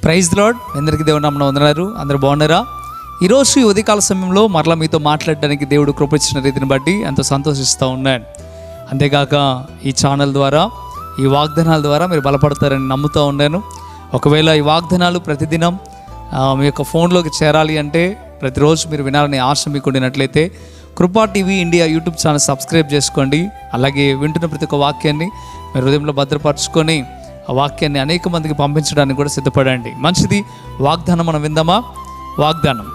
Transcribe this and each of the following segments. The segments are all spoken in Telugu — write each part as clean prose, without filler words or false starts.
Praise the lord. అందరికీ దేవుని నామమున వందనాలు. అందరూ బాగున్నారా? ఈరోజు ఈ ఉదయకాల సమయంలో మరలా మీతో మాట్లాడడానికి దేవుడు కృప ఇచ్చిన రీతిని బట్టి ఎంతో సంతోషిస్తూ ఉన్నాను. అంతేకాక ఈ ఛానల్ ద్వారా, ఈ వాగ్దానాల ద్వారా మీరు బలపడతారని నమ్ముతూ ఉన్నాను. ఒకవేళ ఈ వాగ్దానాలు ప్రతిదినం మీ యొక్క ఫోన్లోకి చేరాలి అంటే, ప్రతిరోజు మీరు వినాలని ఆశ మీకు ఉండినట్లయితే కృపా TV India YouTube channel subscribe చేసుకోండి. అలాగే వింటున్న ప్రతి ఒక్క వాక్యాన్ని మీరు హృదయంలో భద్రపరచుకొని ఆ వాక్యాన్ని అనేక మందికి పంపించడానికి కూడా సిద్ధపడండి. మంచిది, వాగ్దానం మనం విందామా? వాగ్దానం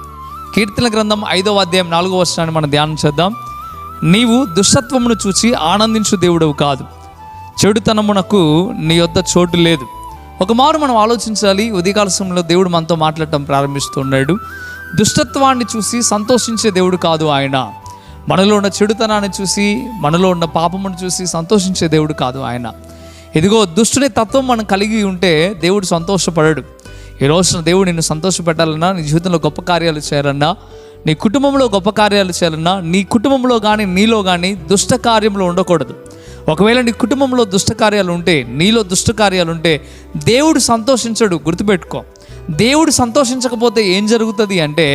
కీర్తన గ్రంథం 5వ అధ్యాయం 4వ వచనాన్ని మనం ధ్యానం చేద్దాం. నీవు దుష్టత్వమును చూచి ఆనందించు దేవుడవు కాదు, చెడుతనమునకు నీ యొద్ద చోటు లేదు. ఒక మారు మనం ఆలోచించాలి. ఉదయకాల సమయంలో దేవుడు మనతో మాట్లాడటం ప్రారంభిస్తున్నాడు. దుష్టత్వాన్ని చూసి సంతోషించే దేవుడు కాదు ఆయన. మనలో ఉన్న చెడుతనాన్ని చూసి, మనలో ఉన్న పాపమును చూసి సంతోషించే దేవుడు కాదు ఆయన. ఇదిగో, దుష్టుని తత్వం మనం కలిగి ఉంటే దేవుడు సంతోషపడడు. ఈ రోజున దేవుడు నిన్ను సంతోషపెట్టాలన్నా, నీ జీవితంలో గొప్ప కార్యాలు చేయాలన్నా, నీ కుటుంబంలో గొప్ప కార్యాలు చేయాలన్నా, నీ కుటుంబంలో కానీ నీలో కానీ దుష్ట కార్యంలో ఉండకూడదు. ఒకవేళ నీ కుటుంబంలో దుష్ట కార్యాలు ఉంటే, నీలో దుష్ట కార్యాలు ఉంటే దేవుడు సంతోషించడు. గుర్తుపెట్టుకో. దేవుడు సంతోషించకపోతే ఏం జరుగుతుంది అంటే,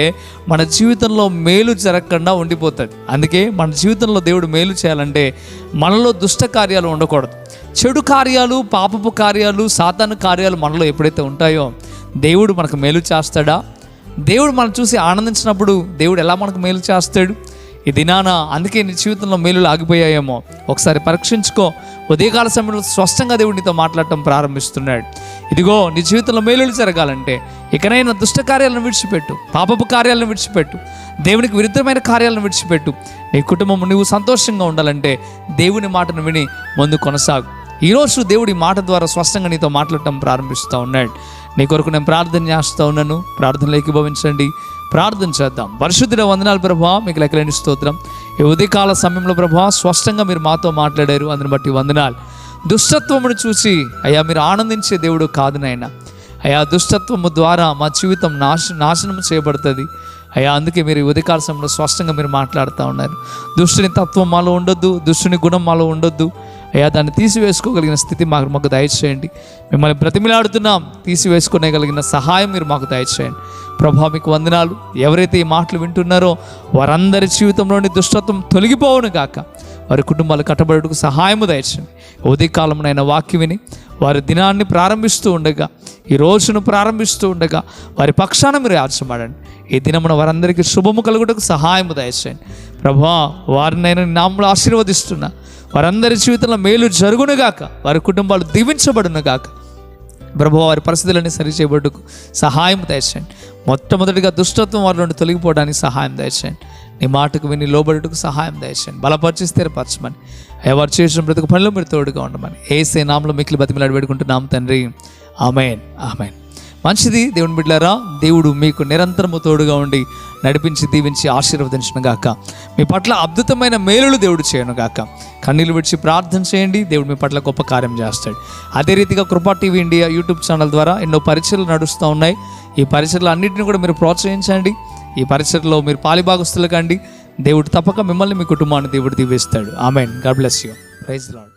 మన జీవితంలో మేలు జరగకుండా ఉండిపోతుంది. అందుకే మన జీవితంలో దేవుడు మేలు చేయాలంటే మనలో దుష్ట కార్యాలు ఉండకూడదు. చెడు కార్యాలు, పాపపు కార్యాలు, సాతాను కార్యాలు మనలో ఎప్పుడైతే ఉంటాయో దేవుడు మనకు మేలు చేస్తాడా? దేవుడు మనం చూసి ఆనందించినప్పుడు దేవుడు ఎలా మనకు మేలు చేస్తాడు? ఈ దినాన అందుకే నీ జీవితంలో మేలులు ఆగిపోయాయేమో ఒకసారి పరీక్షించుకో. ఉదయకాల సమయంలో స్పష్టంగా దేవుడు నీతో మాట్లాడటం ప్రారంభిస్తున్నాడు. ఇదిగో, నీ జీవితంలో మేలులు జరగాలంటే ఇకనైనా దుష్ట కార్యాలను విడిచిపెట్టు, పాపపు కార్యాలను విడిచిపెట్టు, దేవునికి విరుద్ధమైన కార్యాలను విడిచిపెట్టు. నీ కుటుంబం నువ్వు సంతోషంగా ఉండాలంటే దేవుని మాటను విని ముందు కొనసాగు. ఈరోజు దేవుడి మాట ద్వారా స్పష్టంగా నీతో మాట్లాడటం ప్రారంభిస్తూ ఉన్నాడు. నీ కొరకు నేను ప్రార్థన చేస్తూ ఉన్నాను. ప్రార్థనలో ఏకీభవించండి. ప్రార్థన చేద్దాం. పరిశుద్ధుల వందనాలు ప్రభువా, మీకు లెక్కలేని స్తోత్రం. ఈ ఉదయకాల సమయంలో ప్రభువా స్పష్టంగా మీరు మాతో మాట్లాడారు, అందుని బట్టి వందనాలు. దుష్టత్వమును చూసి అయ్యా మీరు ఆనందించే దేవుడు కాదు నాయనా. అయ్యా, దుష్టత్వము ద్వారా మా జీవితం నాశనం చేయబడుతుంది అయ్యా. అందుకే మీరు ఈ ఉదయకాల సమయంలో స్పష్టంగా మీరు మాట్లాడుతూ ఉన్నారు. దుష్టుని తత్వం మాలో ఉండొద్దు, దుష్టుని గుణం మాలో ఉండొద్దు అయ్యా. దాన్ని తీసివేసుకోగలిగిన స్థితి మాకు దయచేయండి. మిమ్మల్ని బ్రతిమిలాడుతున్నాం, తీసివేసుకునేగలిగిన సహాయం మీరు మాకు దయచేయండి ప్రభా. మీకు వందనాలు. ఎవరైతే ఈ మాటలు వింటున్నారో వారందరి జీవితంలోని దుష్టత్వం తొలగిపోవును గాక, వారి కుటుంబాలు కట్టబడుటకు సహాయము దయచేయండి. ఉదయకాలమునైన వాక్యం విని వారి దినాన్ని ప్రారంభిస్తూ ఉండగా, ఈ రోజును ప్రారంభిస్తూ ఉండగా వారి పక్షాన మీరు ఆచరించండి. ఈ దినమున వారందరికీ శుభము కలుగుటకు సహాయము దయచేయండి ప్రభా. వారినైనా నామములో ఆశీర్వదిస్తున్నా. వారందరి జీవితంలో మేలు జరుగునుగాక, వారి కుటుంబాలు దీవించబడునుగాక ప్రభు. వారి పరిస్థితులన్నీ సరిచేయబడుటకు సహాయం దయచేయండి. మొట్టమొదటిగా దుష్టత్వం వారి నుండి తొలగిపోవడానికి సహాయం దయచేయండి. నీ మాటకు విని లోబడుటకు సహాయం దయచేయండి. బలపరిచి స్థిరపరచమని, ఎవరు చేసిన ప్రతి పనిలో మీరు తోడుగా ఉండమని యేసే నామములో మిక్కిలి బతిమిలాడి పెట్టుకుంటున్నాం తండ్రి. ఆమేన్, ఆమేన్. మంచిది దేవుని బిడ్డలారా, దేవుడు మీకు నిరంతరము తోడుగా ఉండి నడిపించి దీవించి ఆశీర్వదించును గాక. మీ పట్ల అద్భుతమైన మేలులు దేవుడు చేయను గాక. కన్నీళ్ళు విడిచి ప్రార్థన చేయండి, దేవుడు మీ పట్ల గొప్ప కార్యం చేస్తాడు. అదే రీతిగా కృపా టీవీ ఇండియా యూట్యూబ్ ఛానల్ ద్వారా ఎన్నో పరిచర్లు నడుస్తూ ఉన్నాయి. ఈ పరిచర్లు అన్నింటినీ కూడా మీరు ప్రోత్సహించండి. ఈ పరిచర్లో మీరు పాలిభాగస్తులు కండి. దేవుడు తప్పక మిమ్మల్ని, మీ కుటుంబాన్ని దేవుడు దీవిస్తాడు. Amen. God bless you. Praise the lord.